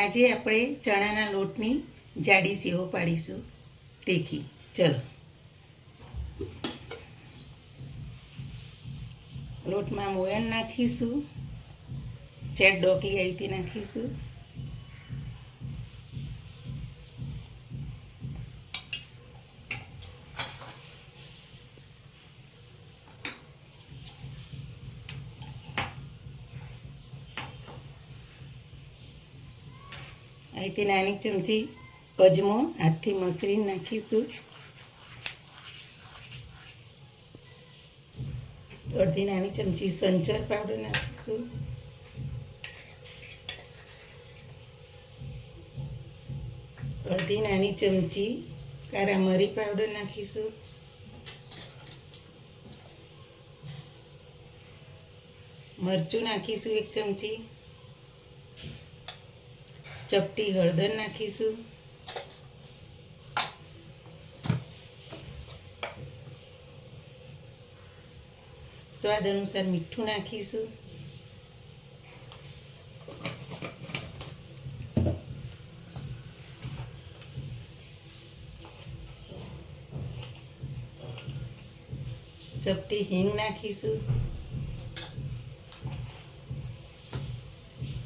આજે આપણે ચણાના લોટની જાડી સેવો પાડીશું તીખી. ચલો, લોટમાં મોયણ નાખીશું, ચેટ ડોકલી આવી તે નાખીશું, અહીંથી નાની ચમચી અજમો હાથથી મસળીને નાખીશું, અડધી નાની ચમચી સંચર પાવડર નાખીશું, અડધી નાની ચમચી કારા મરી પાવડર નાખીશું, મરચું નાખીશું 1 ચમચી, ચપટી હળદર નાખીશું, સ્વાદ અનુસાર મીઠું નાખીશું, ચપટી હિંગ નાખીશું.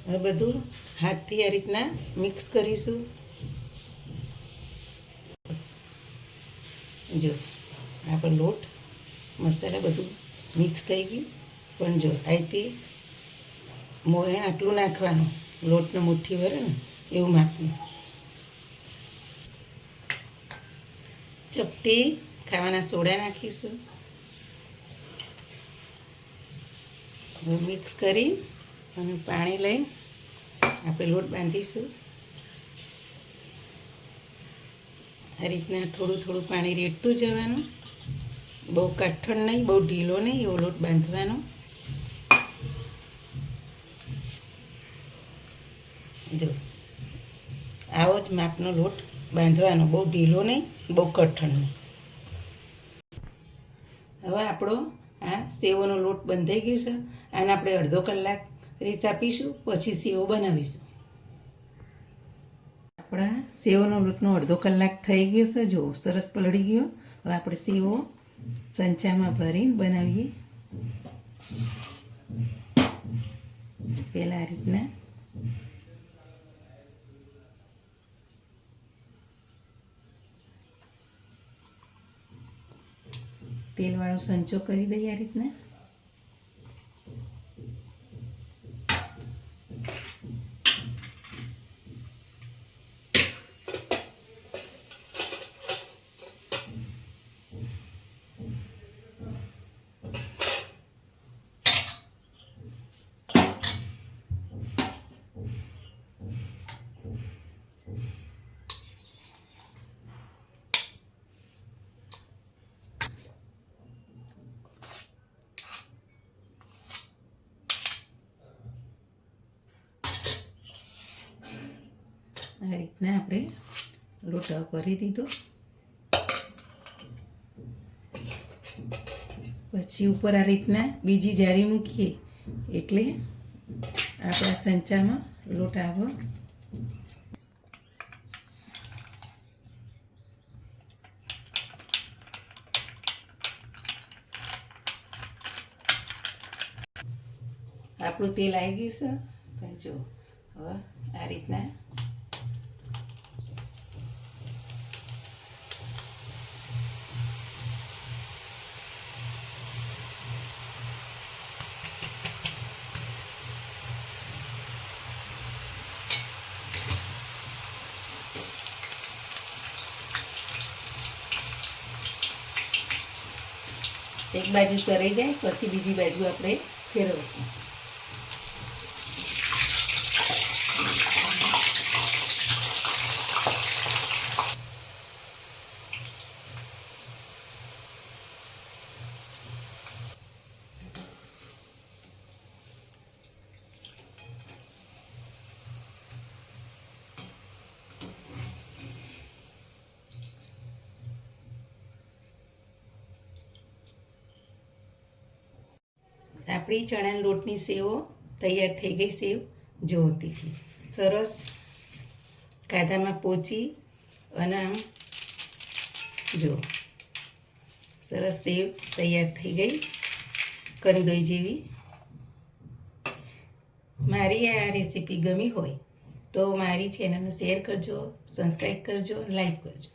હવે બધું હાથથી આ રીતના મિક્સ કરીશું. જો આપણે લોટ મસાલા બધું મિક્સ થઈ ગયું, પણ જો અહીંથી મોયણ આટલું નાખવાનું, લોટનો મુઠ્ઠી ભરે ને એવું માપનું. ચપટી ખાવાના સોડા નાખીશું. હવે મિક્સ કરી અને પાણી લઈ આપણે લોટ બાંધીશું. આ રીતના થોડું થોડું પાણી રેડતું જવાનું, બહુ કાઠણ નહીં, બહુ ઢીલો નહીં, એવો લોટ બાંધવાનો. જો આવો જ માપનો લોટ બાંધવાનો, બહુ ઢીલો નહીં, બહુ કઠણ નહીં. હવે આપણો આ સેવોનો લોટ બંધાઈ ગયો છે. આને આપણે અડધો કલાક રીસ આપીશું, પછી સેવો બનાવીશું. આપણા સેવોનો લોટનો અડધો કલાક થઈ ગયો છે. જો સરસ પલળી ગયો. હવે આપણે સેવો સંચામાં ભરીને બનાવીએ. પહેલાં આ રીતના તેલવાળો સંચો કરી દઈએ. આ રીતના આપણે લોટ ભરી દીધો. પછી ઉપર આ રીતના બીજી જારી મૂકીએ એટલે આપણા સંચામાં લોટ આવો. આપણું તેલ આવી ગયું છે. જો હવે આ રીતના એક બાજુ તરાઈ જાય પછી બીજી બાજુ આપણે ફેરવશું. આપણી ચણાના લોટની સેવો તૈયાર થઈ ગઈ. સેવ જો તીખી સરસ કાંદામાં પોચી અને આમ જો સરસ સેવ તૈયાર થઈ ગઈ કંદોઈ જેવી. મારી આ રેસીપી ગમી હોય તો મારી ચેનલને શેર કરજો, સબસ્ક્રાઈબ કરજો, લાઈક કરજો.